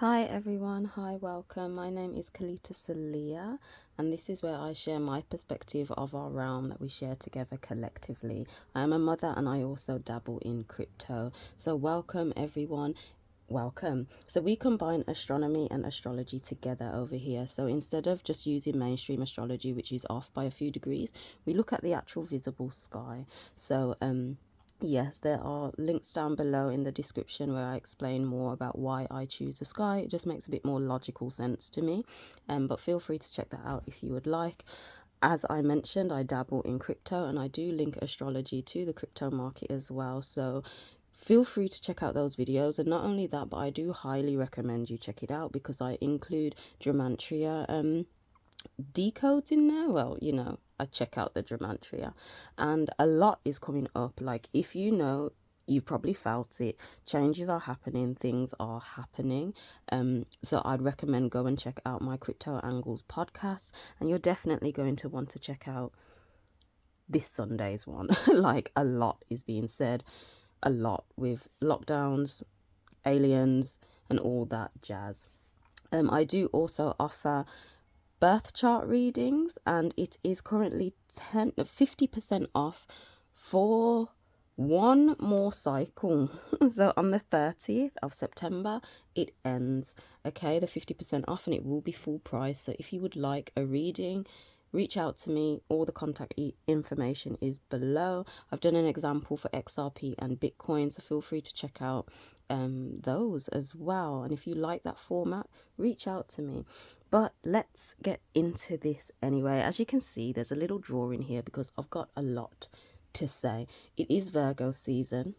Hi everyone, hi, welcome. My name is Kelita Sahliah, and this is where I share my perspective of our realm that we share together collectively. I am a mother and I also dabble in crypto. So welcome everyone. Welcome. So we combine astronomy and astrology together over here. So instead of just using mainstream astrology, which is off by a few degrees, we look at the actual visible sky. So yes, there are links down below in the description where I explain more about why I choose the sky. It just makes a bit more logical sense to me. But feel free to check that out if you would like. As I mentioned, I dabble in crypto and I do link astrology to the crypto market as well. So feel free to check out those videos. And not only that, but I do highly recommend you check it out because I include Gematria decodes in there. Well, I check out the Gematria and a lot is coming up. Like, if you know, you've probably felt it, changes are happening, things are happening. So I'd recommend go and check out my Crypto Angles podcast, and you're definitely going to want to check out this Sunday's one. Like, a lot is being said, a lot with lockdowns, aliens and all that jazz. I do also offer birth chart readings, and it is currently 50% off for one more cycle. So on the 30th of September it ends. Okay, the 50% off, and it will be full price. So if you would like a reading, reach out to me. All the contact information is below. I've done an example for XRP and Bitcoin, so feel free to check out those as well. And if you like that format, reach out to me. But let's get into this anyway. As you can see, there's a little drawing here because I've got a lot to say. It is Virgo season.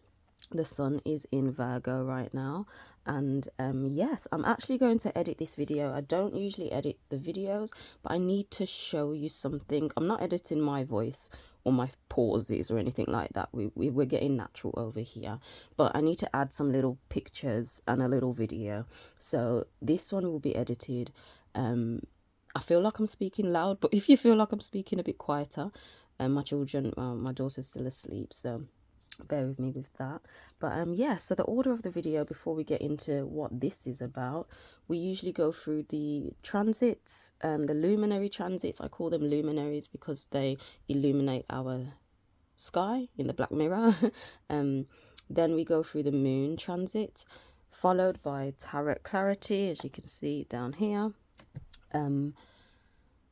The sun is in Virgo right now, and yes, I'm actually going to edit this video. I don't usually edit the videos, but I need to show you something. I'm not editing my voice or my pauses or anything like that. We're getting natural over here, but I need to add some little pictures and a little video. So this one will be edited. I feel like I'm speaking loud, but if you feel like I'm speaking a bit quieter, my children, my daughter's still asleep, so bear with me with that. But yeah, so the order of the video before we get into what this is about, we usually go through the transits, the luminary transits. I call them luminaries because they illuminate our sky in the black mirror. Then we go through the moon transit, followed by tarot clarity, as you can see down here.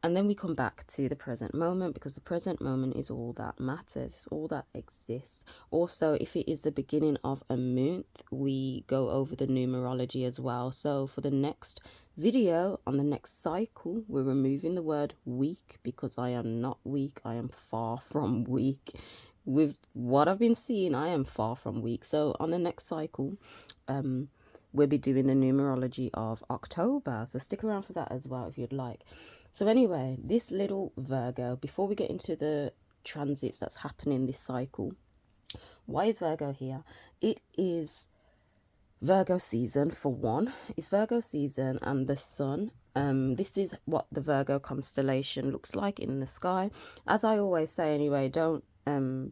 And then we come back to the present moment, because the present moment is all that matters, all that exists. Also, if it is the beginning of a month, we go over the numerology as well. So for the next video on the next cycle, we're removing the word week, because I am not weak. I am far from weak. With what I've been seeing, I am far from weak. So on the next cycle, we'll be doing the numerology of October. So stick around for that as well if you'd like. So anyway, this little Virgo, before we get into the transits that's happening this cycle, why is Virgo here? It is Virgo season for one. It's Virgo season, and the sun. This is what the Virgo constellation looks like in the sky. As I always say anyway, don't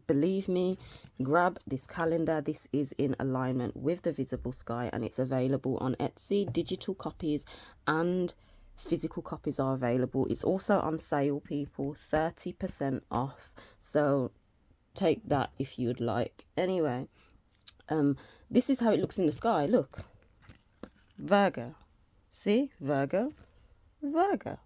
believe me, grab this calendar. This is in alignment with the visible sky, and it's available on Etsy. Digital copies and physical copies are available. It's also on sale, people, 30% off, so take that if you'd like. Anyway, this is how it looks in the sky. Look, Virgo, see, Virgo, Virgo,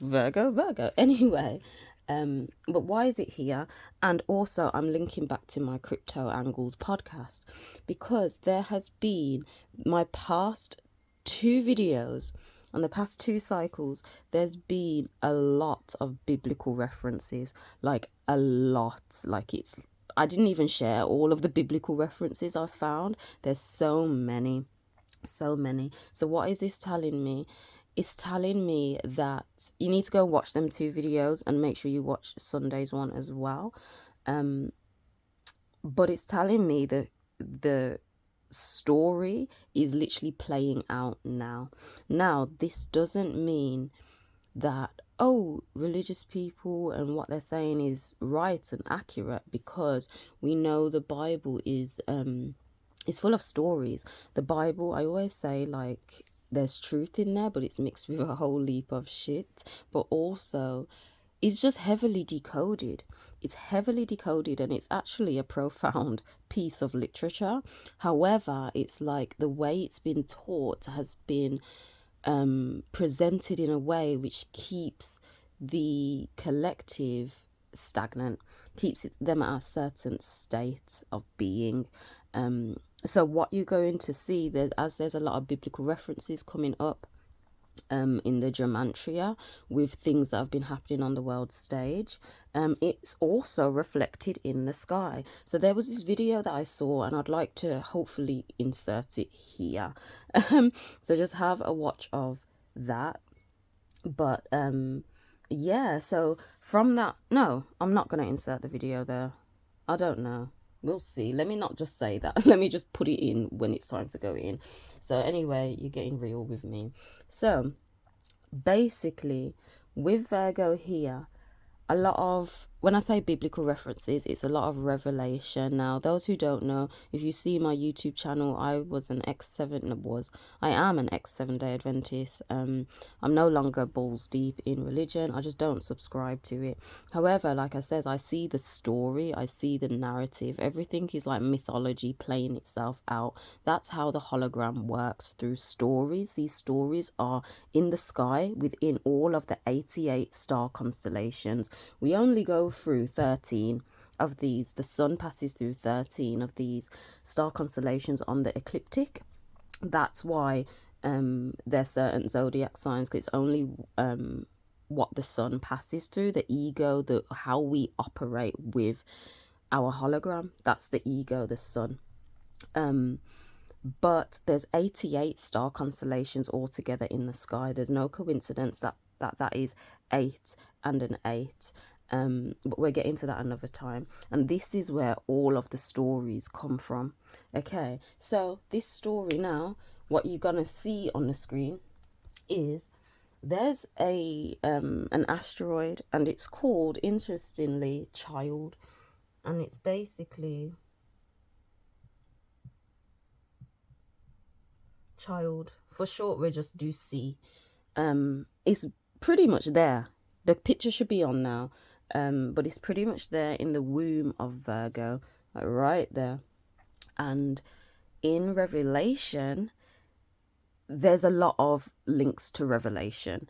Virgo, Virgo. Anyway, but why is it here? And also I'm linking back to my Crypto Angles podcast, because there has been my past two videos on the past two cycles, there's been a lot of biblical references, like a lot. Like, I didn't even share all of the biblical references I found. There's so many. So what is this telling me? It's telling me that you need to go watch them two videos and make sure you watch Sunday's one as well. But it's telling me that the story is literally playing out now. Now, this doesn't mean that, oh, religious people and what they're saying is right and accurate, because we know the Bible is full of stories. The Bible, I always say, like, there's truth in there, but it's mixed with a whole heap of shit. But also, it's just heavily decoded. It's heavily decoded, and it's actually a profound piece of literature. However, it's like the way it's been taught has been presented in a way which keeps the collective stagnant, keeps them at a certain state of being. So what you're going to see, that as there's a lot of biblical references coming up in the gematria with things that have been happening on the world stage, it's also reflected in the sky. So there was this video that I saw, and I'd like to hopefully insert it here. So just have a watch of that. But yeah, so from that, no, I'm not going to insert the video there. I don't know, we'll see. Let me not just say that. Let me just put it in when it's time to go in. So anyway, you're getting real with me. So basically, with Virgo here, a lot of, when I say biblical references, it's a lot of revelation. Now, those who don't know, if you see my YouTube channel, I am an ex-7-day Adventist. I'm no longer balls deep in religion. I just don't subscribe to it. However, like I said, I see the story, I see the narrative. Everything is like mythology playing itself out. That's how the hologram works, through stories. These stories are in the sky within all of the 88 star constellations. We only go through 13 of these. The sun passes through 13 of these star constellations on the ecliptic. That's why there's certain zodiac signs, because it's only what the sun passes through, the ego, how we operate with our hologram. That's the ego, the sun. But there's 88 star constellations altogether in the sky. There's no coincidence that is 8 and an 8. But we'll get into that another time. And this is where all of the stories come from. Okay, so this story now, what you're gonna see on the screen is there's an asteroid, and it's called, interestingly, Child. And it's basically Child. For short, we just do C. It's pretty much there. The picture should be on now. But it's pretty much there in the womb of Virgo, like right there. And in Revelation, there's a lot of links to Revelation.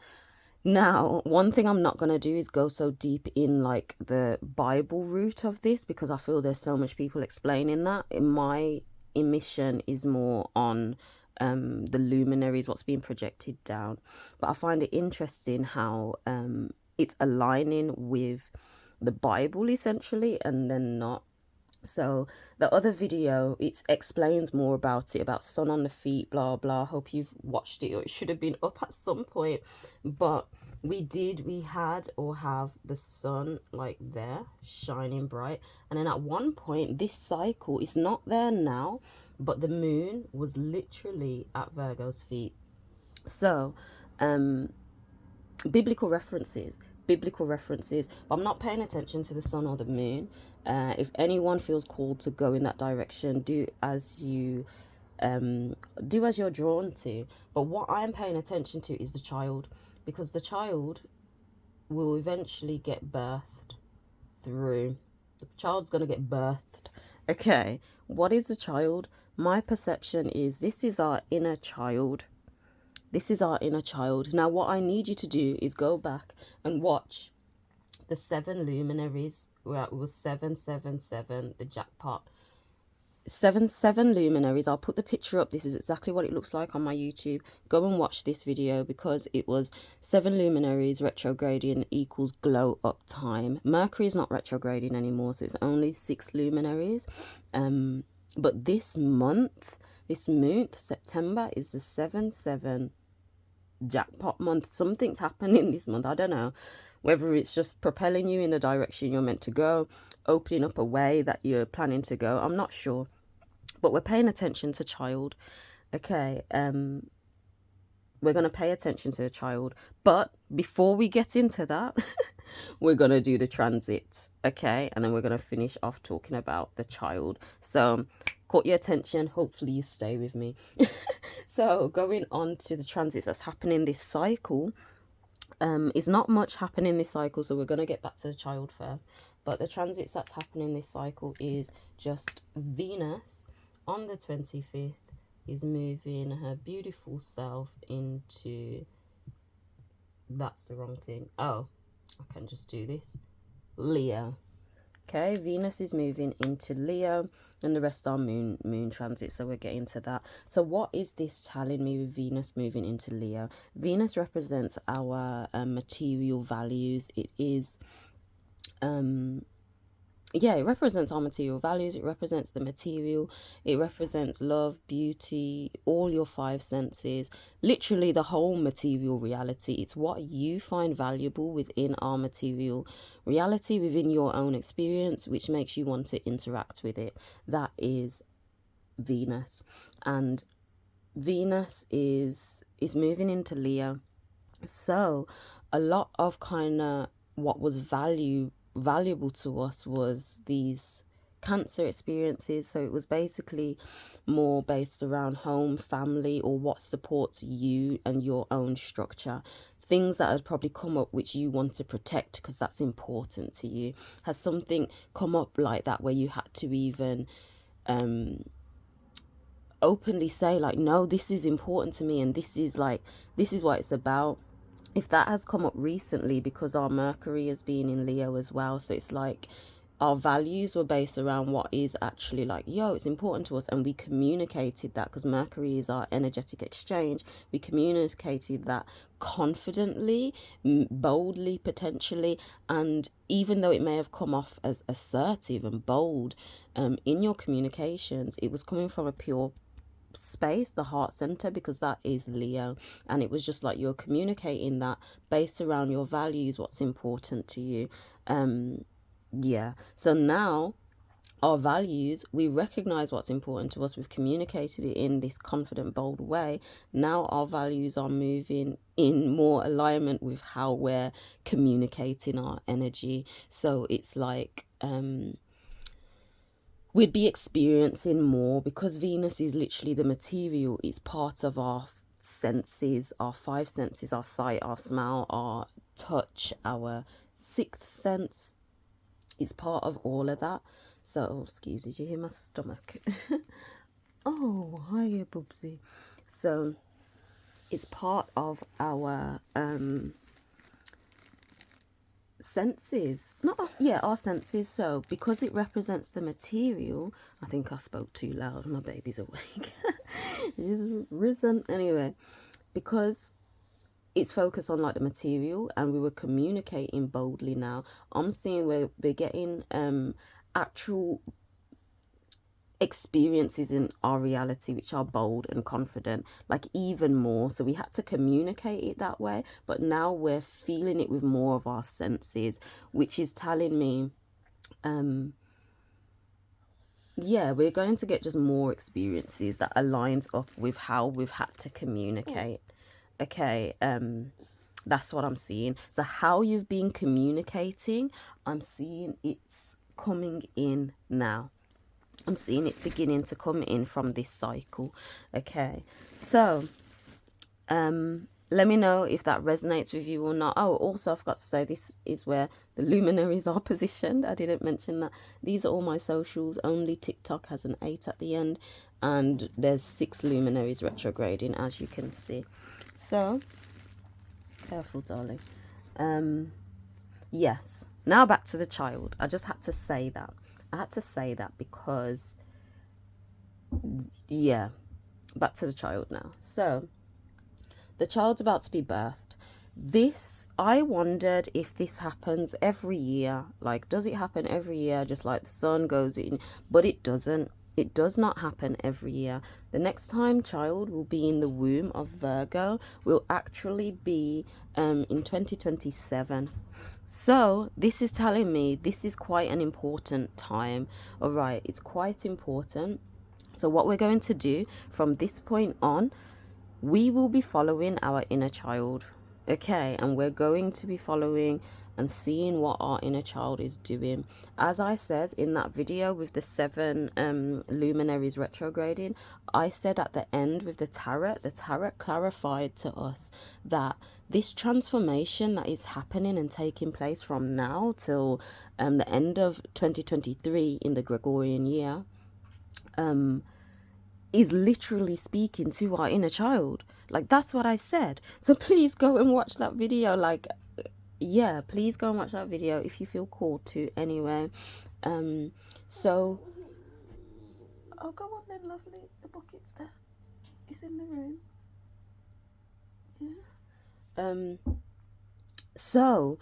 Now, one thing I'm not going to do is go so deep in like the Bible root of this, because I feel there's so much people explaining that. My emission is more on the luminaries, what's being projected down. But I find it interesting how it's aligning with the Bible essentially, and then not. So the other video, it explains more about it, about sun on the feet, blah blah. Hope you've watched it, or it should have been up at some point. But we had or have the sun like there shining bright, and then at one point this cycle is not there now, but the moon was literally at Virgo's feet. So biblical references, but I'm not paying attention to the sun or the moon. If anyone feels called to go in that direction, do as you're drawn to. But what I am paying attention to is the child, because the child will eventually get birthed through. The child's going to get birthed. Okay, what is the child? My perception is this is our inner child. This is our inner child. Now, what I need you to do is go back and watch the 7 luminaries, where it was 777, the jackpot. 7 luminaries. I'll put the picture up. This is exactly what it looks like on my YouTube. Go and watch this video, because it was 7 luminaries retrograding equals glow up time. Mercury is not retrograding anymore, so it's only 6 luminaries. But this month, September, is the 7/7 jackpot month. Something's happening this month. I don't know whether it's just propelling you in the direction you're meant to go, opening up a way that you're planning to go. I'm not sure, but we're paying attention to child. Okay, we're going to pay attention to the child, but before we get into that we're going to do the transits, okay, and then we're going to finish off talking about the child. So caught your attention, hopefully you stay with me. So going on to the transits that's happening this cycle, is not much happening this cycle, so we're going to get back to the child first. But the transits that's happening this cycle is just Venus on the 25th is moving her beautiful self into, that's the wrong thing, oh, I can just do this, Leo. Okay, Venus is moving into Leo, and the rest are moon transits, so we're getting to that. So what is this telling me with Venus moving into Leo? Venus represents our material values. It is yeah, it represents our material values. It represents the material. It represents love, beauty, all your five senses, literally the whole material reality. It's what you find valuable within our material reality, within your own experience, which makes you want to interact with it. That is Venus. And Venus is moving into Leo. So a lot of kind of what was valuable to us was these Cancer experiences. So it was basically more based around home, family, or what supports you and your own structure. Things that had probably come up which you want to protect because that's important to you. Has something come up like that where you had to even openly say, like, no, this is important to me, and this is what it's about. If that has come up recently, because our Mercury has been in Leo as well, so it's like our values were based around what is actually like, yo, it's important to us, and we communicated that because Mercury is our energetic exchange. We communicated that confidently, boldly, potentially, and even though it may have come off as assertive and bold in your communications, it was coming from a pure space, the heart center, because that is Leo. And it was just like you're communicating that based around your values, what's important to you. Yeah, so now our values, we recognize what's important to us, we've communicated it in this confident, bold way. Now our values are moving in more alignment with how we're communicating our energy. So it's like we'd be experiencing more, because Venus is literally the material. It's part of our senses, our five senses, our sight, our smell, our touch, our sixth sense. It's part of all of that. So, oh, excuse me, did you hear my stomach? Oh, hiya, Bubsy. So it's part of our senses, not us, yeah, our senses. So because it represents the material, I think I spoke too loud, my baby's awake. She's risen anyway. Because it's focused on like the material, and we were communicating boldly. Now I'm seeing we're getting actual experiences in our reality which are bold and confident, like even more. So we had to communicate it that way, but now we're feeling it with more of our senses, which is telling me yeah, we're going to get just more experiences that aligns up with how we've had to communicate. Okay, that's what I'm seeing. So how you've been communicating, I'm seeing it's coming in now. I'm seeing it's beginning to come in from this cycle. Okay, so let me know if that resonates with you or not. Oh, also I forgot to say, this is where the luminaries are positioned. I didn't mention that. These are all my socials. Only TikTok has an 8 at the end, and there's 6 luminaries retrograding, as you can see. So careful, darling. Yes, now back to the child. I just had to say that. I had to say that because, yeah, back to the child now. So the child's about to be birthed. This, I wondered if this happens every year. Like, does it happen every year, just like the sun goes in? But it doesn't. It does not happen every year. The next time child will be in the womb of Virgo will actually be in 2027. So this is telling me this is quite an important time. All right, it's quite important. So what we're going to do from this point on, we will be following our inner child. Okay, and we're going to be following and seeing what our inner child is doing. As I says in that video with the 7 luminaries retrograding, I said at the end with the tarot clarified to us that this transformation that is happening and taking place from now till the end of 2023 in the Gregorian year is literally speaking to our inner child. Like, that's what I said. So please go and watch that video. Like, yeah, please go and watch that video if you feel called to, anyway. So oh, go on then, lovely. The bucket's there. It's in the room. Yeah. So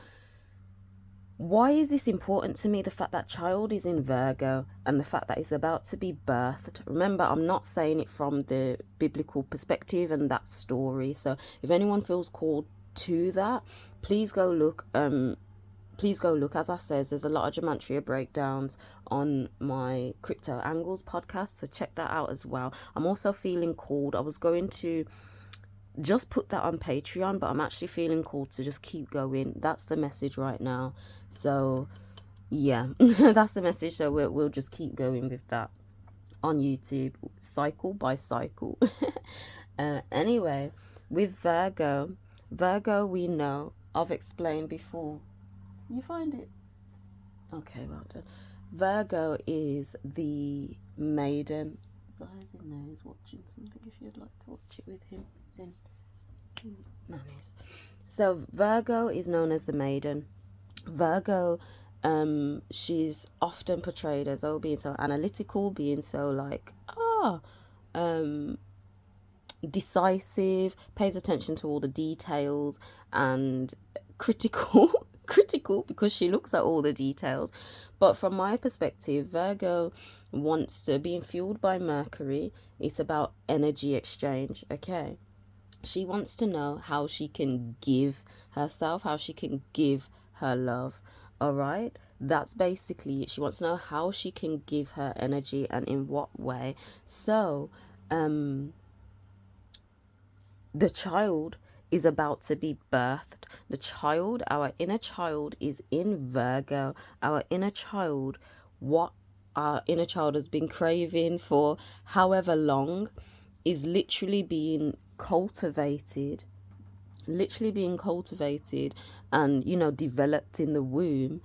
why is this important to me? The fact that child is in Virgo and the fact that it's about to be birthed. Remember, I'm not saying it from the biblical perspective and that story. So if anyone feels called to that, please go look. As I says, there's a lot of gematria breakdowns on my Crypto Angles podcast, so check that out as well. I'm also feeling called. I was going to just put that on Patreon, but I'm actually feeling called to just keep going. That's the message right now. So yeah, that's the message. So we'll just keep going with that on YouTube, cycle by cycle. Anyway, with Virgo, we know, I've explained before. You find it? Okay, well done. Virgo is the maiden. Zai's in there, he's watching something if you'd like to watch it with him. He's in nannies. So Virgo is known as the maiden. Virgo, she's often portrayed as being so analytical, being so like decisive, pays attention to all the details, and critical because she looks at all the details. But from my perspective, Virgo wants to, being fueled by Mercury, it's about energy exchange. Okay, she wants to know how she can give herself, how she can give her love. All right, that's basically it. She wants to know how she can give her energy and in what way. So the child is about to be birthed. The child, our inner child, is in Virgo. Our inner child, what our inner child has been craving for however long, is literally being cultivated and, you know, developed in the womb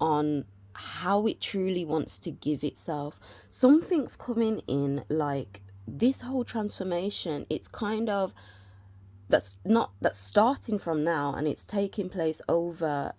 on how it truly wants to give itself. Something's coming in, like this whole transformation, it's kind of that's starting from now, and it's taking place over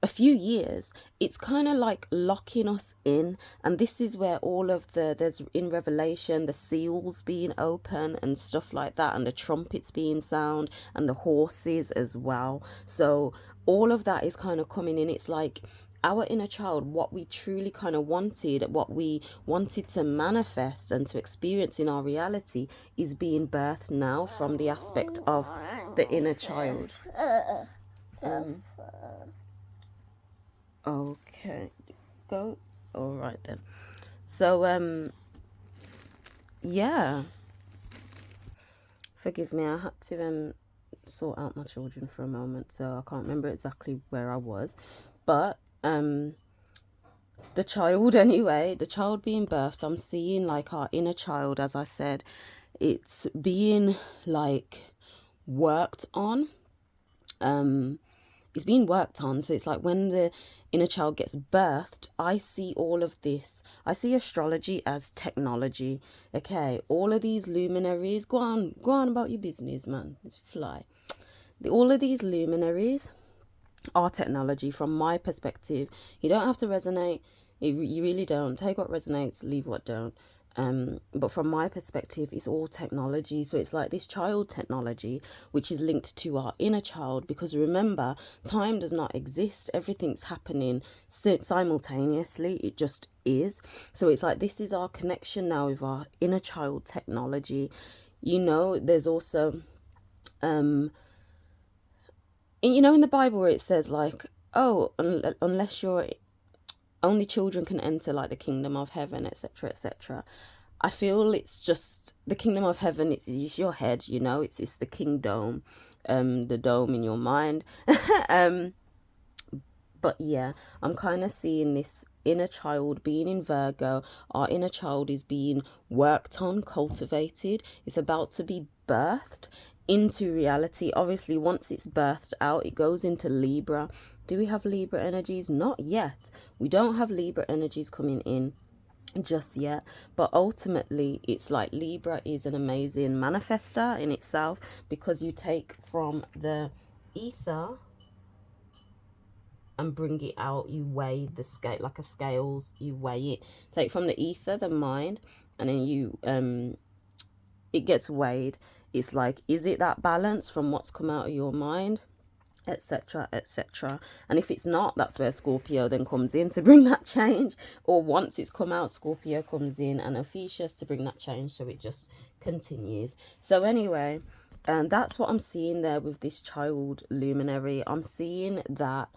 a few years. It's kind of like locking us in, and this is where all of there's in Revelation the seals being open and stuff like that, and the trumpets being sound, and the horses as well. So all of that is kind of coming in. It's like our inner child, what we truly kind of wanted, what we wanted to manifest and to experience in our reality, is being birthed now from the aspect of the inner child. Okay, go. All right then. So yeah, forgive me, I had to sort out my children for a moment, so I can't remember exactly where I was, but the child, anyway, the child being birthed, I'm seeing like our inner child, as I said, it's being like worked on. It's being worked on. So it's like when the inner child gets birthed, I see all of this. I see astrology as technology. Okay, all of these luminaries, go on about your business, man. Just fly. All of these luminaries are technology from my perspective. You don't have to resonate. You really don't. Take what resonates, leave what don't. But from my perspective, it's all technology. So it's like this child technology, which is linked to our inner child, because remember, time does not exist. Everything's happening simultaneously. It just is. So it's like this is our connection now with our inner child technology. You know, there's also you know, in the Bible where it says like, oh, unless you're only children can enter like the kingdom of heaven, etc., etc. I feel it's just the kingdom of heaven. It's your head, you know. It's the kingdom, the dome in your mind. But yeah, I'm kind of seeing this inner child being in Virgo. Our inner child is being worked on, cultivated. It's about to be birthed into reality. Obviously, once it's birthed out, it goes into Libra. Do we have Libra energies? Not yet. We don't have Libra energies coming in just yet, but ultimately it's like Libra is an amazing manifester in itself, because you take from the ether and bring it out. You weigh the scale like a scales, you weigh it. Take from the ether, the mind, and then you it gets weighed. It's like, is it that balance from what's come out of your mind, etc, etc. And if it's not, that's where Scorpio then comes in to bring that change. Or once it's come out, Scorpio comes in and Ophiuchus to bring that change. So it just continues. So anyway, and that's what I'm seeing there with this child luminary. I'm seeing that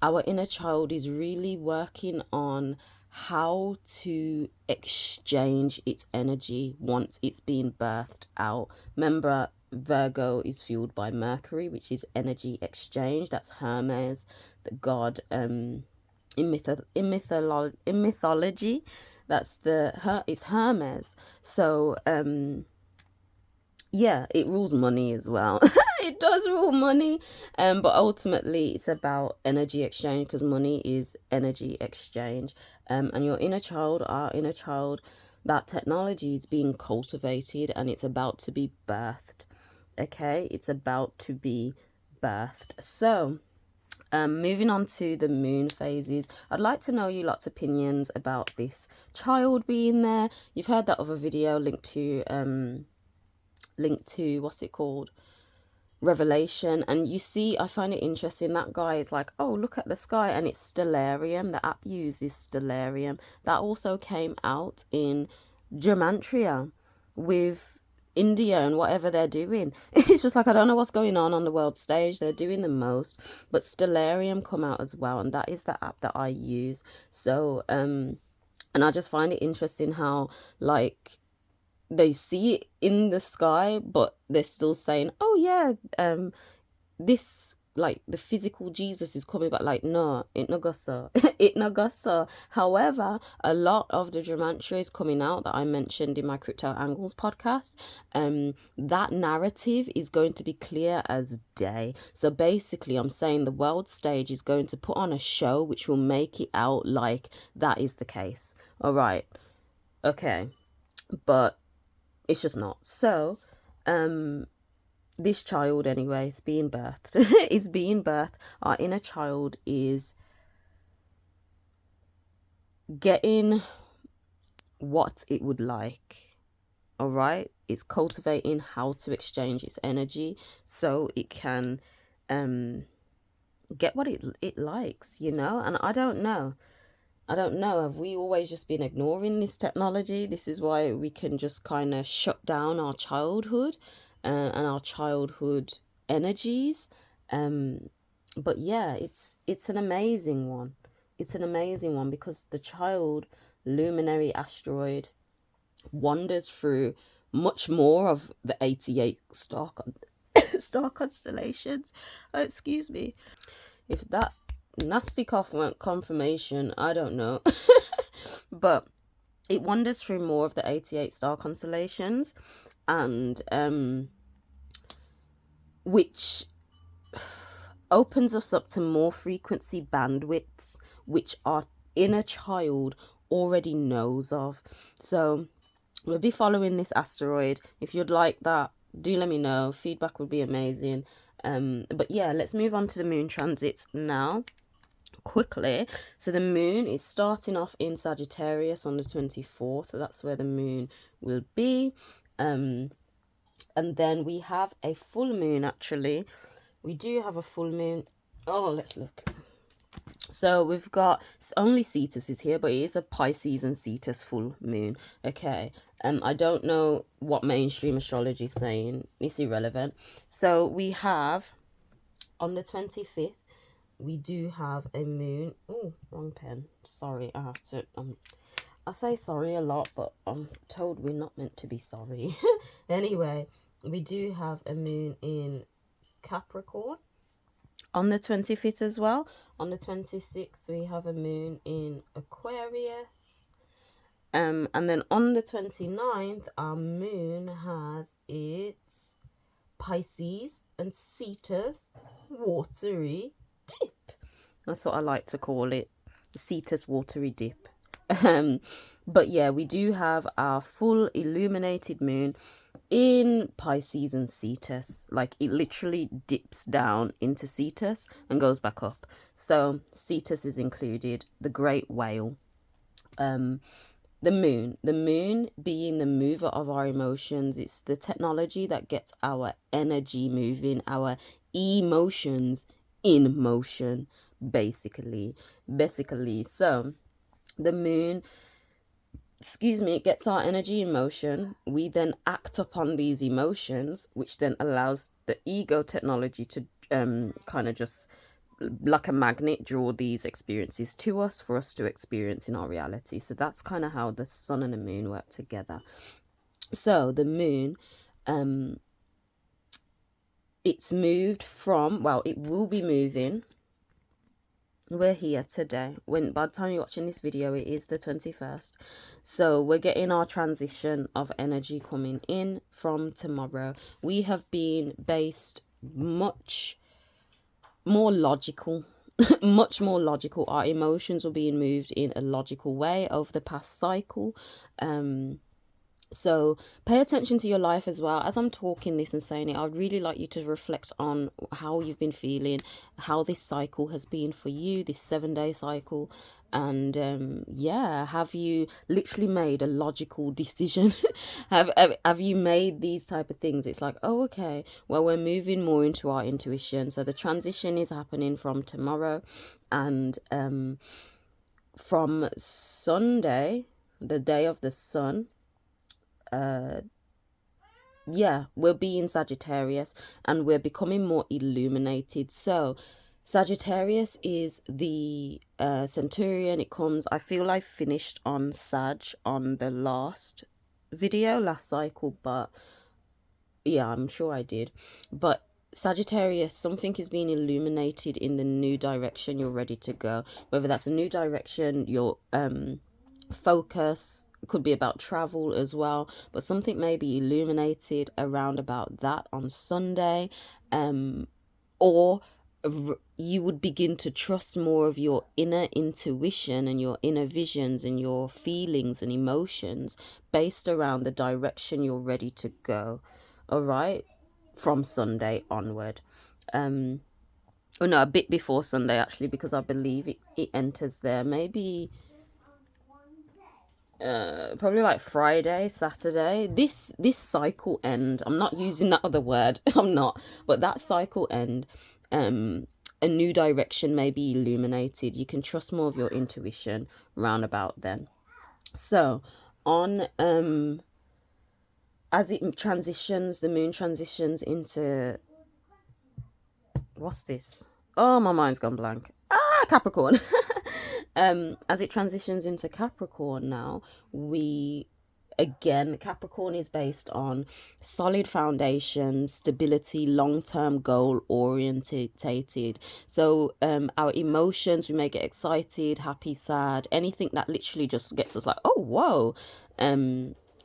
our inner child is really working on how to exchange its energy once it's been birthed out. Remember, Virgo is fueled by Mercury, which is energy exchange. That's Hermes, the god in mythology. That's it's Hermes. So yeah, it rules money as well. It does rule money, but ultimately it's about energy exchange, because money is energy exchange. And your inner child, our inner child, that technology is being cultivated and it's about to be birthed. Okay, it's about to be birthed. So moving on to the moon phases, I'd like to know you lot's opinions about this child being there. You've heard that other video linked to what's it called, Revelation, and you see, I find it interesting, that guy is like, oh, look at the sky, and it's stellarium. The app uses stellarium. That also came out in Gematria with India and whatever they're doing. It's just like, I don't know what's going on the world stage. They're doing the most, but stellarium come out as well, and that is the app that I use. So and I just find it interesting how, like, they see it in the sky, but they're still saying, oh yeah, this, like, the physical Jesus is coming back. Like, no, it no go so. It no go so. However, a lot of the gematria is coming out that I mentioned in my Crypto Angles podcast. That narrative is going to be clear as day. So basically, I'm saying the world stage is going to put on a show which will make it out like that is the case. All right. Okay. But it's just not. So this child, anyway, is being birthed. Is being birthed. Our inner child is getting what it would like. All right, it's cultivating how to exchange its energy so it can get what it likes, you know. And I don't know, have we always just been ignoring this technology? This is why we can just kind of shut down our childhood and our childhood energies. But yeah, it's an amazing one. It's an amazing one because the child luminary asteroid wanders through much more of the 88 star constellations. Oh, excuse me. If that nasty cough weren't confirmation, I don't know. But it wanders through more of the 88 star constellations, and which opens us up to more frequency bandwidths which our inner child already knows of. So we'll be following this asteroid. If you'd like that, do let me know. Feedback would be amazing. But yeah, let's move on to the moon transits now quickly. So the moon is starting off in Sagittarius on the 24th. That's where the moon will be. And then we have a full moon. Actually, we do have a full moon. Oh, let's look. So we've got, it's only Cetus is here, but it is a Pisces and Cetus full moon. Okay. I don't know what mainstream astrology is saying. It's irrelevant. So we have on the 25th, we do have a moon. Oh, wrong pen. Sorry, I have to I say sorry a lot, but I'm told we're not meant to be sorry. Anyway, we do have a moon in Capricorn on the 25th as well. On the 26th, we have a moon in Aquarius. And then on the 29th, our moon has its Pisces and Cetus watery dip. That's what I like to call it, Cetus watery dip. But yeah, we do have our full illuminated moon in Pisces and Cetus. Like, it literally dips down into Cetus and goes back up. So Cetus is included, the great whale. The moon being the mover of our emotions. It's the technology that gets our energy moving, our emotions in motion, basically. So the moon, it gets our energy in motion. We then act upon these emotions, which then allows the ego technology to kind of just, like a magnet, draw these experiences to us for us to experience in our reality. So that's kind of how the sun and the moon work together. So the moon, it's moved from, well, it will be moving. We're here today. By the time you're watching this video, it is the 21st. So we're getting our transition of energy coming in from tomorrow. We have been based much more logical. Much more logical. Our emotions were being moved in a logical way over the past cycle. So pay attention to your life as well. As I'm talking this and saying it, I'd really like you to reflect on how you've been feeling, how this cycle has been for you, this 7-day cycle. And yeah, have you literally made a logical decision? have you made these type of things? It's like, oh, okay, well, we're moving more into our intuition. So the transition is happening from tomorrow, and from Sunday, the day of the sun, yeah, we'll be in Sagittarius and we're becoming more illuminated. So Sagittarius is the Centurion. It comes, I feel I finished on Sag on the last cycle, but yeah, I'm sure I did. But Sagittarius, something is being illuminated in the new direction you're ready to go. Whether that's a new direction, your focus, could be about travel as well, but something may be illuminated around about that on Sunday. Or you would begin to trust more of your inner intuition and your inner visions and your feelings and emotions based around the direction you're ready to go. All right, from Sunday onward. Oh no, a bit before Sunday actually, because I believe it enters there maybe probably like Friday, Saturday. This cycle end, I'm not using that other word, I'm not, but that cycle end, a new direction may be illuminated. You can trust more of your intuition round about then. So on as it transitions, the moon transitions into, what's this? Oh, my mind's gone blank. Capricorn. As it transitions into Capricorn now, Capricorn is based on solid foundation, stability, long-term goal orientated. So our emotions, we may get excited, happy, sad, anything that literally just gets us like, oh, whoa.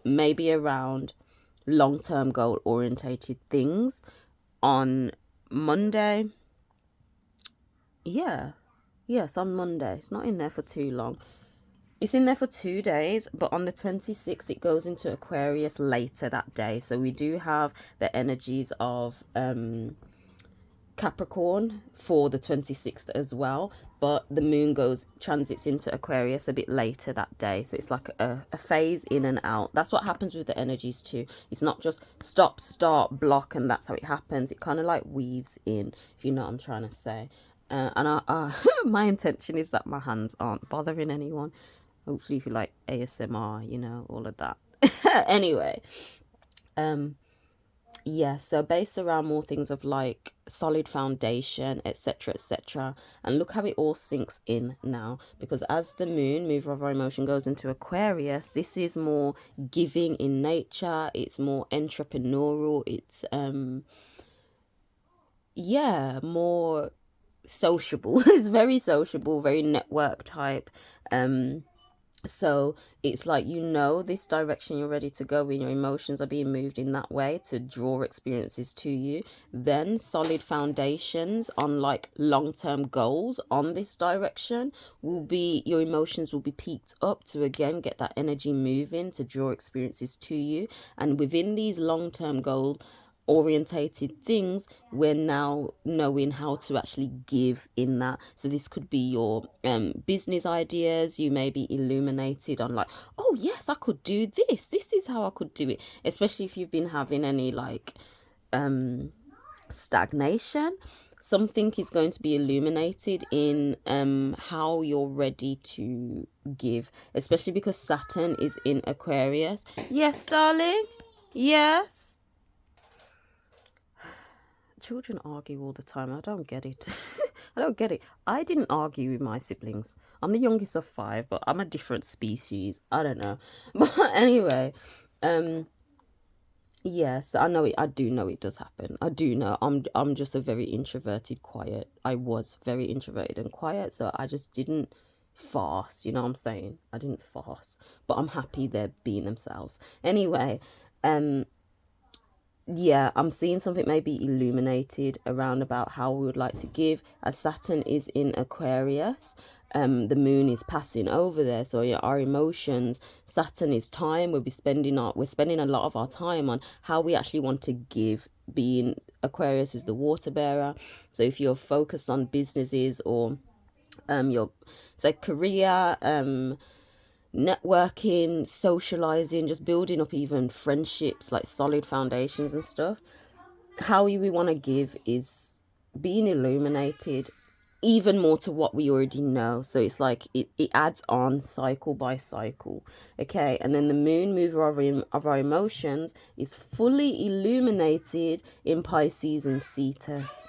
Maybe around long-term goal orientated things. On Monday, yes, on Monday, it's not in there for too long. It's in there for 2 days, but on the 26th, it goes into Aquarius later that day. So we do have the energies of Capricorn for the 26th as well. But the moon transits into Aquarius a bit later that day. So it's like a phase in and out. That's what happens with the energies too. It's not just stop, start, block, and that's how it happens. It kind of like weaves in, if you know what I'm trying to say. And my intention is that my hands aren't bothering anyone. Hopefully if you like ASMR, all of that. Anyway, Yeah, so based around more things of like solid foundation, etc., etc. And look how it all sinks in now, because as the moon, mover of our emotion, goes into Aquarius, this is more giving in nature, it's more entrepreneurial, it's yeah, more sociable. It's very sociable, very network type. So it's like, you know, this direction you're ready to go in, your emotions are being moved in that way to draw experiences to you. Then solid foundations on like long-term goals on this direction will be, your emotions will be peaked up to again get that energy moving to draw experiences to you. And within these long-term goals orientated things, we're now knowing how to actually give in that. So this could be your business ideas. You may be illuminated on like, oh yes, I could do this is how I could do it, especially if you've been having any like stagnation. Something is going to be illuminated in how you're ready to give, especially because Saturn is in Aquarius. Yes, darling. Yes. Children argue all the time. I don't get it. I don't get it. I didn't argue with my siblings. I'm the youngest of 5, but I'm a different species. I don't know. But anyway, yes, I know it. I do know it does happen. I do know. I'm just a very introverted, quiet. I was very introverted and quiet, so I just didn't farce. You know what I'm saying? I didn't farce, but I'm happy they're being themselves. Anyway, yeah, I'm seeing something maybe illuminated around about how we would like to give, as Saturn is in Aquarius. The moon is passing over there, so yeah, our emotions, Saturn is time. We're spending a lot of our time on how we actually want to give, being Aquarius is the water bearer. So if you're focused on businesses or your say career, networking, socializing, just building up even friendships, like solid foundations and stuff, how we want to give is being illuminated even more to what we already know. So it's like it adds on cycle by cycle. Okay, and then the moon, mover of our emotions, is fully illuminated in Pisces and Cetus.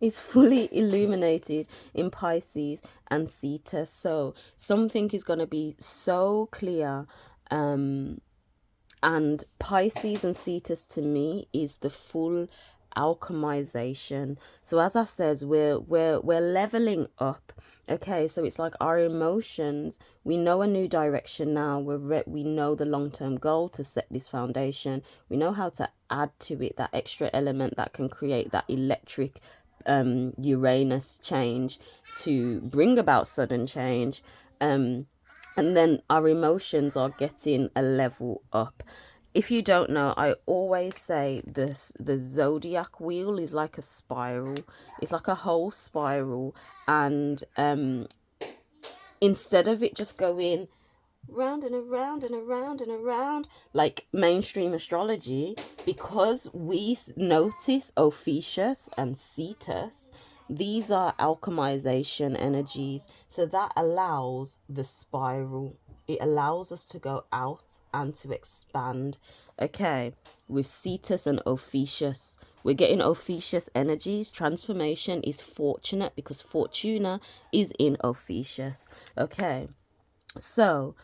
Is fully illuminated in Pisces and Cetus. So something is going to be so clear. And Pisces and Cetus to me is the full alchemization. So as I says, we're leveling up. Okay, so it's like our emotions, we know a new direction now. We know the long-term goal to set this foundation. We know how to add to it that extra element that can create that electric Uranus change to bring about sudden change. And then our emotions are getting a level up. If you don't know, I always say this: the zodiac wheel is like a spiral. It's like a whole spiral, and instead of it just going round and around and around and around like mainstream astrology, because we notice Ophiuchus and Cetus, these are alchemization energies, so that allows the spiral. It allows us to go out and to expand. Okay, with Cetus and Ophiuchus, we're getting Ophiuchus energies. Transformation is fortunate because Fortuna is in Ophiuchus. Okay, so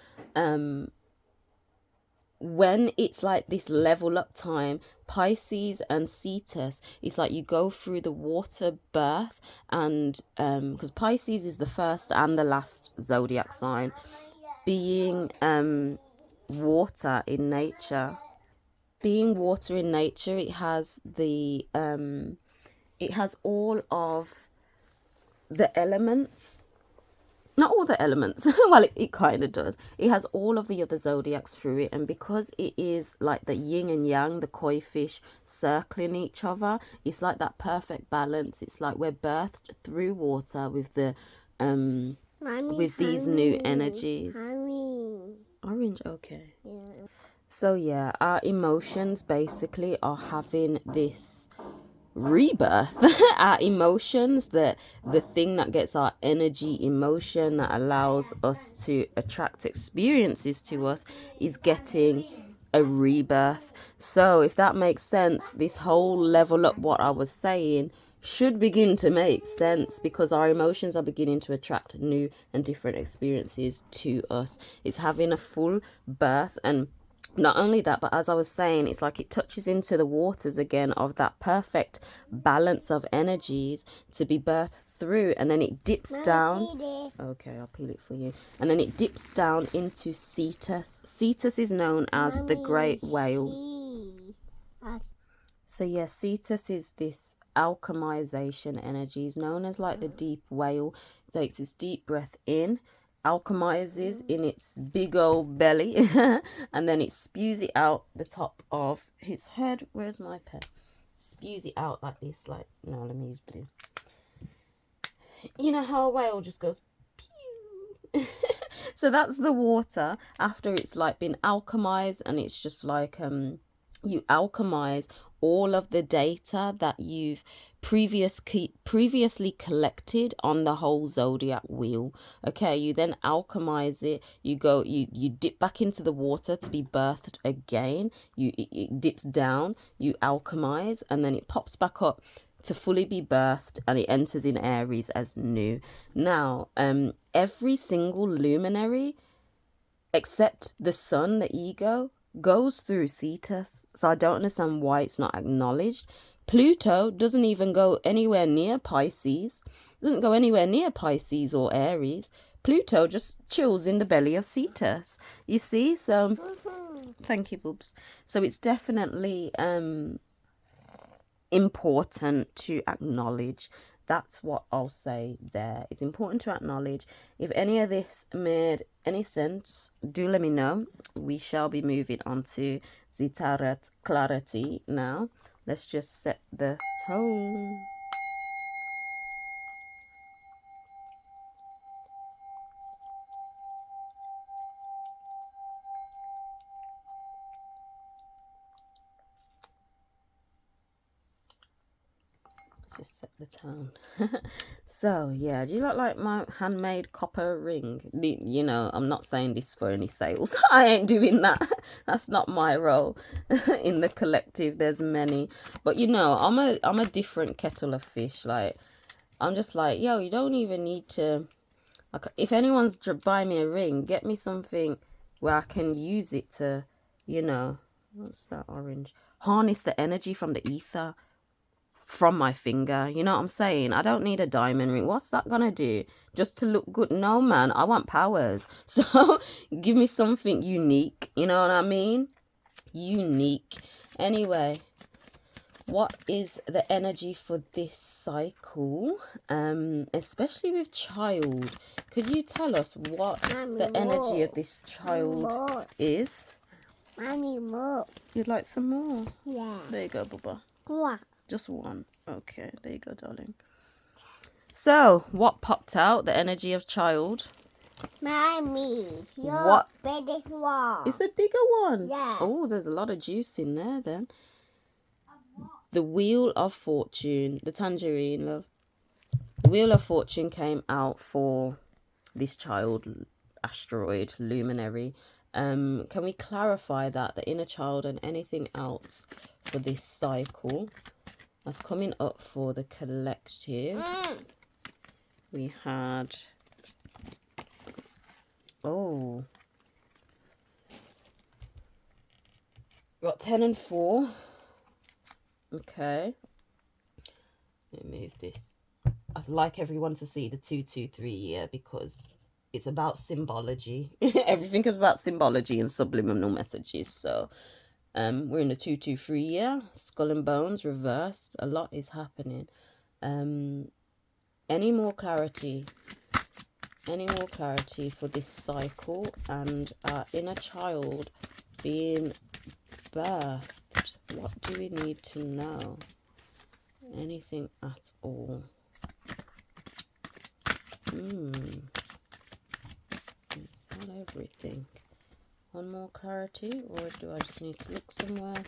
when it's like this level up time, Pisces and Cetus, it's like you go through the water birth, and because Pisces is the first and the last zodiac sign, being water in nature. Being water in nature, it has the it has all of the elements. Not all the elements. Well, it kind of does. It has all of the other zodiacs through it, and because it is like the yin and yang, the koi fish circling each other, it's like that perfect balance. It's like we're birthed through water with the Mommy, with these new energies. Orange, okay. Yeah. So yeah, our emotions basically are having this rebirth. Our emotions, the thing that gets our energy, emotion that allows us to attract experiences to us, is getting a rebirth. So if that makes sense, this whole level up, what I was saying, should begin to make sense, because our emotions are beginning to attract new and different experiences to us. It's having a full birth. And not only that, but as I was saying, it's like it touches into the waters again of that perfect balance of energies to be birthed through, and then it dips down. Okay, I'll peel it for you. And then it dips down into Cetus. Cetus is known as the great whale. So yeah, Cetus is this alchemization energy. Is known as like the deep whale. It takes its deep breath in, alchemizes in its big old belly, and then it spews it out the top of his head. Where's my pen? Spews it out like this. Like, no, let me use blue. You know how a whale just goes pew. So that's the water after it's like been alchemized, and it's just like you alchemize all of the data that you've previously collected on the whole zodiac wheel. Okay, you then alchemize it. You dip back into the water to be birthed again. It dips down, you alchemize, and then it pops back up to fully be birthed, and it enters in Aries as new. Now, every single luminary except the sun, the ego, goes through Cetus. So I don't understand why it's not acknowledged. Pluto doesn't even go anywhere near Pisces. Doesn't go anywhere near Pisces or Aries. Pluto just chills in the belly of Cetus. You see? So thank you, boobs. So it's definitely important to acknowledge. That's what I'll say there. It's important to acknowledge. If any of this made any sense, do let me know. We shall be moving on to the tarot clarity now. Let's just set the tone. Just set the tone. So yeah, do you look like my handmade copper ring? You know, I'm not saying this for any sales. I ain't doing that. That's not my role in the collective. There's many, but you know, I'm a different kettle of fish. Like, I'm just like, yo, you don't even need to, like, if anyone's buy me a ring, get me something where I can use it to, you know, what's that orange, harness the energy from the ether from my finger. You know what I'm saying? I don't need a diamond ring. What's that gonna do? Just to look good? No, man, I want powers. So give me something unique. You know what I mean? Unique. Anyway, what is the energy for this cycle, especially with child? Could you tell us what the energy of this child is? Mommy, more. You'd like some more? Yeah. There you go, Bubba. What? Just one. Okay, there you go, darling. So, what popped out? The energy of child. Mommy, what? Biggest one. It's a bigger one. Yeah. Oh, there's a lot of juice in there then. The Wheel of Fortune. The tangerine, love. The Wheel of Fortune came out for this child, asteroid, luminary. Can we clarify that the inner child and anything else for this cycle that's coming up for the collective? We had, oh, got 10 and 4. Okay, let me move this. I'd like everyone to see the 223 here because it's about symbology. Everything is about symbology and subliminal messages. So we're in the 223 year. Skull and Bones reversed. A lot is happening. Any more clarity? Any more clarity for this cycle and our inner child being birthed? What do we need to know? Anything at all? Not everything. One more clarity, or do I just need to look somewhere?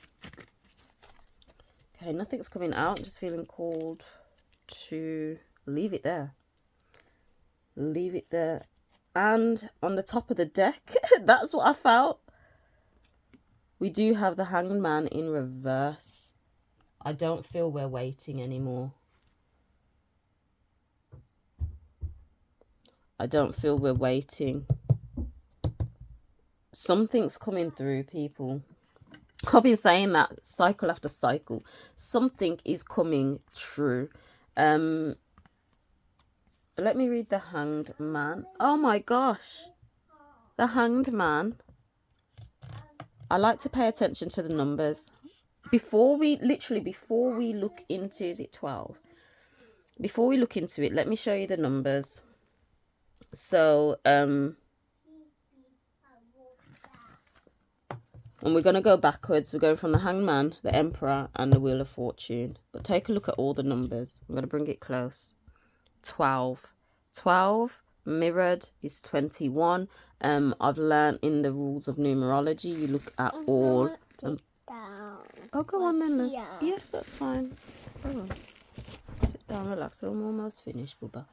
Okay, nothing's coming out. I'm just feeling called to leave it there. Leave it there. And on the top of the deck, that's what I felt. We do have the Hanged Man in reverse. I don't feel we're waiting anymore. I don't feel we're waiting. Something's coming through, people. I've been saying that cycle after cycle. Something is coming true. Let me read the Hanged Man. Oh my gosh. The Hanged Man. I like to pay attention to the numbers. Before we look into, is it 12? Before we look into it, let me show you the numbers. So, and we're going to go backwards. We're going from the Hanged Man, the Emperor, and the Wheel of Fortune. But take a look at all the numbers. I'm going to bring it close. 12. 12 mirrored is 21. I've learned in the rules of numerology, you look at all. Oh, go on then. Look. Yes, that's fine. Oh. Sit down, relax. I'm almost finished, Bubba.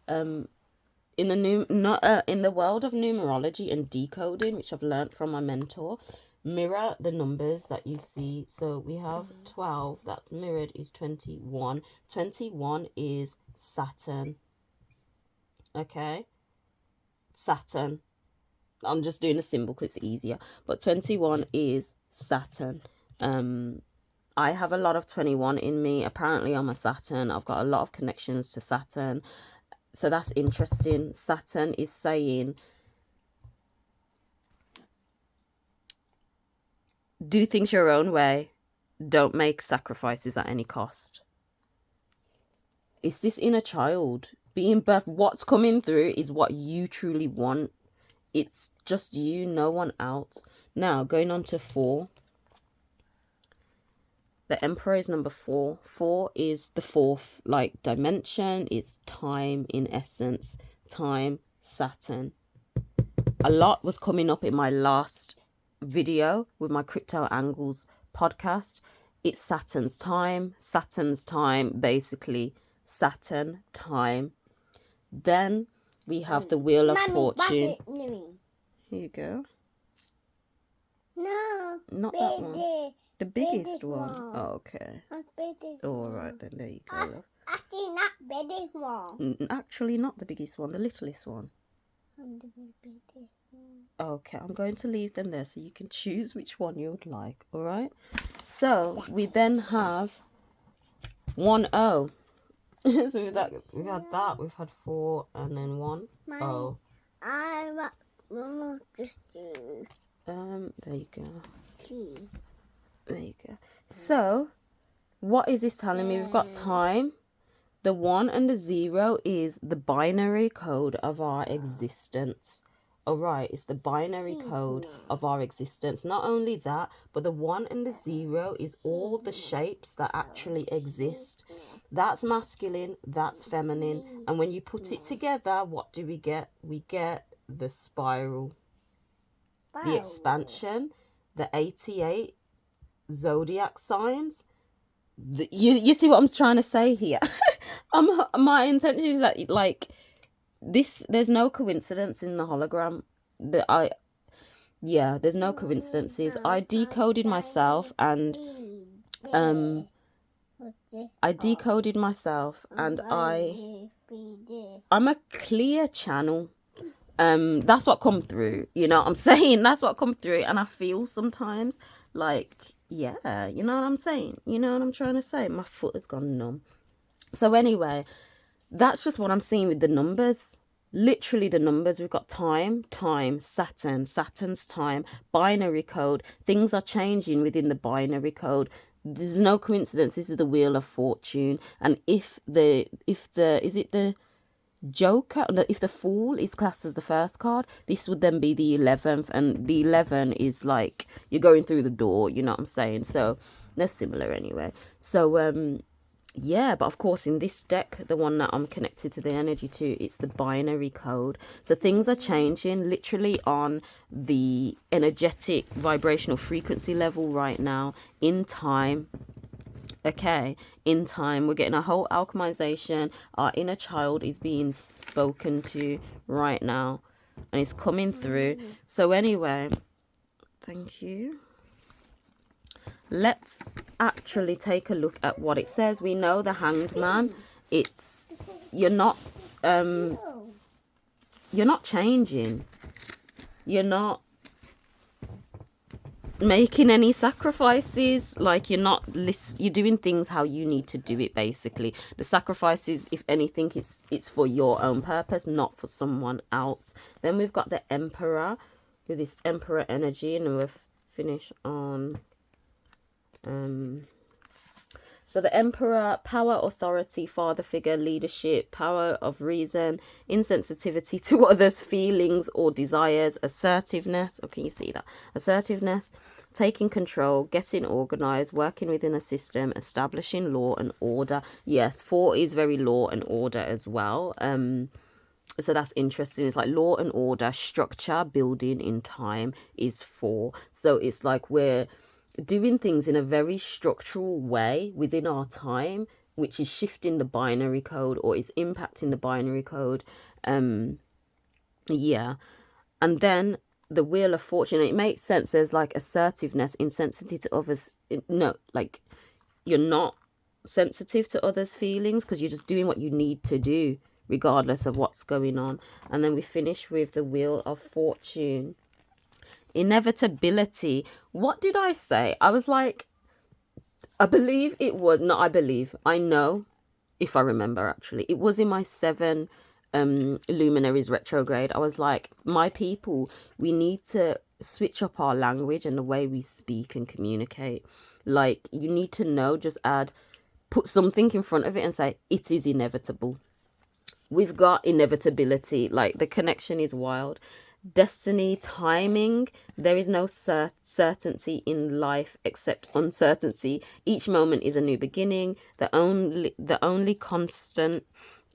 In the world of numerology and decoding, which I've learned from my mentor, mirror the numbers that you see. So we have 12, that's mirrored is 21. 21 is Saturn. Okay, Saturn. I'm just doing a symbol because it's easier. But 21 is Saturn. I have a lot of 21 in me. Apparently, I'm a Saturn. I've got a lot of connections to Saturn. So that's interesting. Saturn is saying, do things your own way. Don't make sacrifices at any cost. It's this inner child being birthed. What's coming through is what you truly want. It's just you, no one else. Now, going on to 4. The Emperor is number 4. 4 is the 4th, like, dimension. It's time, in essence. Time, Saturn. A lot was coming up in my last video with my Crypto Angles podcast. It's Saturn's time, basically. Saturn, time. Then we have the Wheel of Fortune. Here you go. No, not that one. The biggest one. Oh, okay. All right, then there you go, love. Actually, not biggest one. Actually, not the biggest one. The littlest one. Okay, I'm going to leave them there so you can choose which one you would like. All right. So we then have 1 0. So we had that. We've had 4 and then 1 0. There you go. There you go. So, what is this telling me? We've got time. The 1 and the 0 is the binary code of our existence. All right, it's the binary code of our existence. Not only that, but the 1 and the 0 is all the shapes that actually exist. That's masculine, that's feminine. And when you put it together, what do we get? We get the spiral, the expansion, the 88 zodiac signs. You see what I'm trying to say here? My intention is that, like this, there's no coincidence in the hologram. There's no coincidences. I decoded myself and I'm a clear channel. That's what come through, you know what I'm saying? That's what come through. And I feel sometimes like, yeah, you know what I'm saying? You know what I'm trying to say? My foot has gone numb. So anyway, that's just what I'm seeing with the numbers. Literally the numbers. We've got time, Saturn, Saturn's time, binary code. Things are changing within the binary code. There's no coincidence. This is the Wheel of Fortune. And if the Joker, if the Fool is classed as the first card, this would then be the 11th, and the 11 is like you're going through the door, you know what I'm saying? So they're similar anyway. So yeah, but of course in this deck, the one that I'm connected to the energy to, it's the binary code. So things are changing literally on the energetic vibrational frequency level right now in time. Okay, in time, we're getting a whole alchemization. Our inner child is being spoken to right now, and it's coming through. So anyway, thank you. let's actually take a look at what it says. We know the Hanged Man, it's you're not changing, you're not making any sacrifices, like you're doing things how you need to do it. Basically, the sacrifices, if anything, it's for your own purpose, not for someone else. Then we've got the Emperor with this Emperor energy, and we'll finish on so the Emperor: power, authority, father figure, leadership, power of reason, insensitivity to others' feelings or desires, assertiveness. Oh, can you see that? Assertiveness, taking control, getting organized, working within a system, establishing law and order. Yes, 4 is very law and order as well. So that's interesting. It's like law and order, structure, building in time is 4. So it's like we're doing things in a very structural way within our time, which is shifting the binary code or is impacting the binary code. Yeah. And then the Wheel of Fortune, it makes sense. There's like assertiveness, insensitivity to others. No, like you're not sensitive to others' feelings because you're just doing what you need to do regardless of what's going on. And then we finish with the Wheel of Fortune. Inevitability. What did I say? I was like, I believe it was, not I believe, I know, if I remember actually, it was in my 7 luminaries retrograde. I was like, my people, we need to switch up our language and the way we speak and communicate. Like, you need to know, just put something in front of it and say, it is inevitable. We've got inevitability. Like, the connection is wild. Destiny, timing. There is no certainty in life except uncertainty. Each moment is a new beginning. The only constant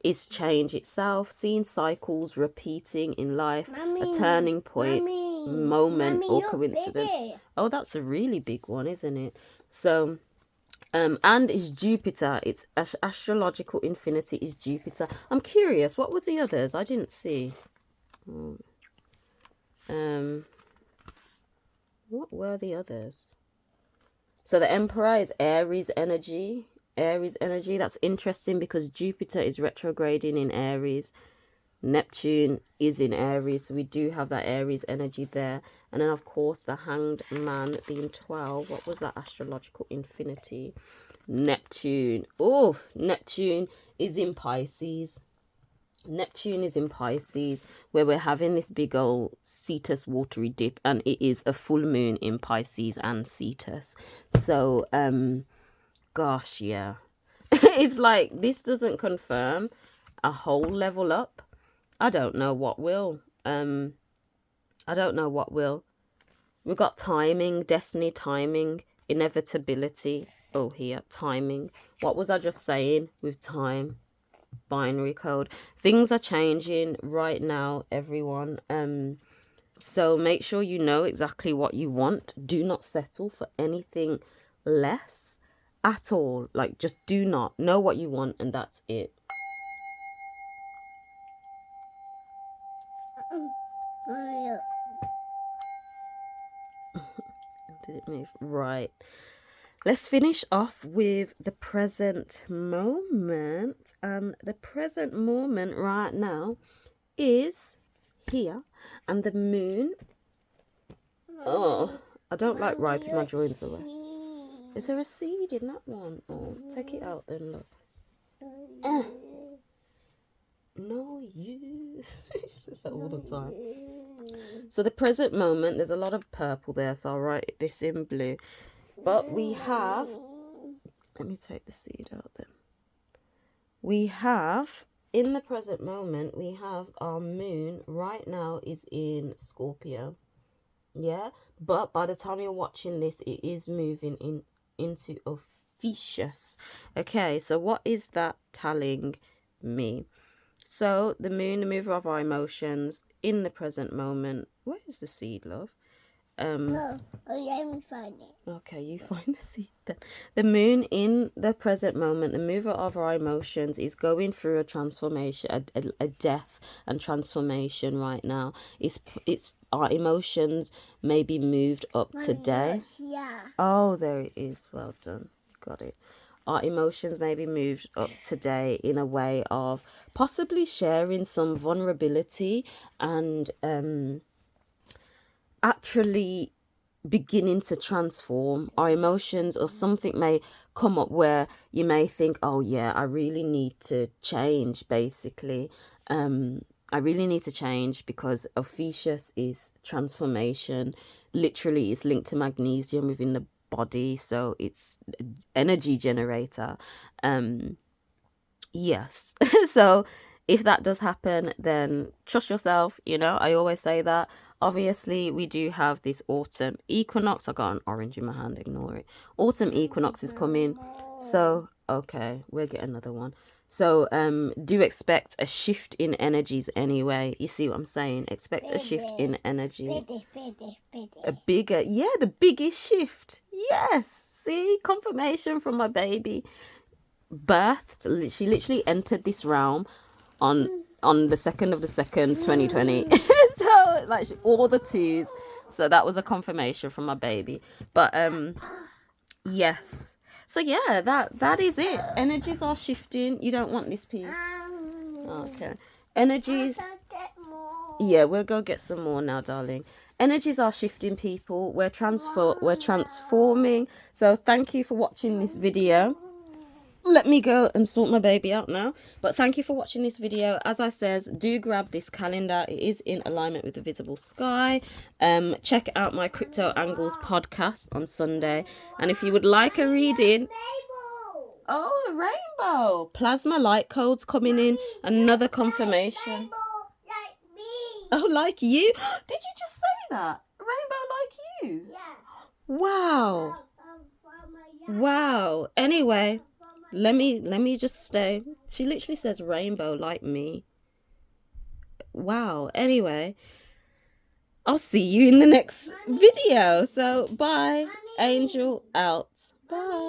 is change itself. Seeing cycles repeating in life. Mommy, a turning point, moment, or coincidence. Oh, that's a really big one, isn't it? So and it's Jupiter. It's astrological infinity is Jupiter. I'm curious, what were the others? I didn't see. What were the others? So the Emperor is Aries energy. Aries energy. That's interesting because Jupiter is retrograding in Aries. Neptune is in Aries. So we do have that Aries energy there. And then, of course, the Hanged Man being 12. What was that astrological infinity? Neptune. Oh, Neptune is in Pisces. Neptune is in Pisces, where we're having this big old Cetus watery dip, and it is a full moon in Pisces and Cetus. So, gosh, yeah. If like this doesn't confirm a whole level up, I don't know what will. I don't know what will. We've got timing, destiny, timing, inevitability. Oh, here, timing. What was I just saying with time? Binary code. Things are changing right now, everyone. So make sure you know exactly what you want. Do not settle for anything less at all. Like, just do not know what you want, and that's it. Did it move? Right. Let's finish off with the present moment. And the present moment right now is here. And the moon. Oh, I don't like wiping my joints away. Is there a seed in that one? Oh, take it out then, look. No, you. She says that all the time. So the present moment, there's a lot of purple there, so I'll write this in blue. But we have, let me take the seed out then. We have, in the present moment, we have our moon right now is in Scorpio. Yeah, but by the time you're watching this, it is moving into Ophiuchus. Okay, so what is that telling me? So the moon, the mover of our emotions, in the present moment. Where is the seed, love? No, let me find it. Okay, you find the seed then. The moon in the present moment, the mover of our emotions, is going through a transformation, a death and transformation right now. It's our emotions may be moved up today. Yeah. Oh, there it is. Well done. Got it. Our emotions may be moved up today in a way of possibly sharing some vulnerability and actually beginning to transform our emotions, or something may come up where you may think, oh yeah, I really need to change, basically. I really need to change because Ophiuchus is transformation. Literally, it's linked to magnesium within the body, so it's energy generator. Yes. So if that does happen, then trust yourself. I always say that. Obviously, we do have this autumn equinox. I got an orange in my hand, ignore it. Autumn equinox is coming. So, okay, we'll get another one. So, do expect a shift in energies anyway. You see what I'm saying? Expect a shift in energies. A bigger, yeah, the biggest shift. Yes. See, confirmation from my baby. Birthed, she literally entered this realm on the 2nd of the 2nd 2020. So like all the twos, so that was a confirmation from my baby. But yes, so yeah, that is it. Energies are shifting. You don't want this piece. Okay, energies, yeah, we'll go get some more now, darling. Energies are shifting, people. We're transforming. So thank you for watching this video. Let me go and sort my baby out now. But thank you for watching this video. As I says, do grab this calendar. It is in alignment with the visible sky. Check out my Crypto Angles podcast on Sunday. And if you would like a reading... Oh, a rainbow. Plasma light codes coming in. Another confirmation. Rainbow like me. Oh, like you? Did you just say that? Rainbow like you? Yeah. Wow. Wow. Anyway, let me just stay. She literally says rainbow like me. Wow. Anyway, I'll see you in the next video. So bye. Angel out. Bye.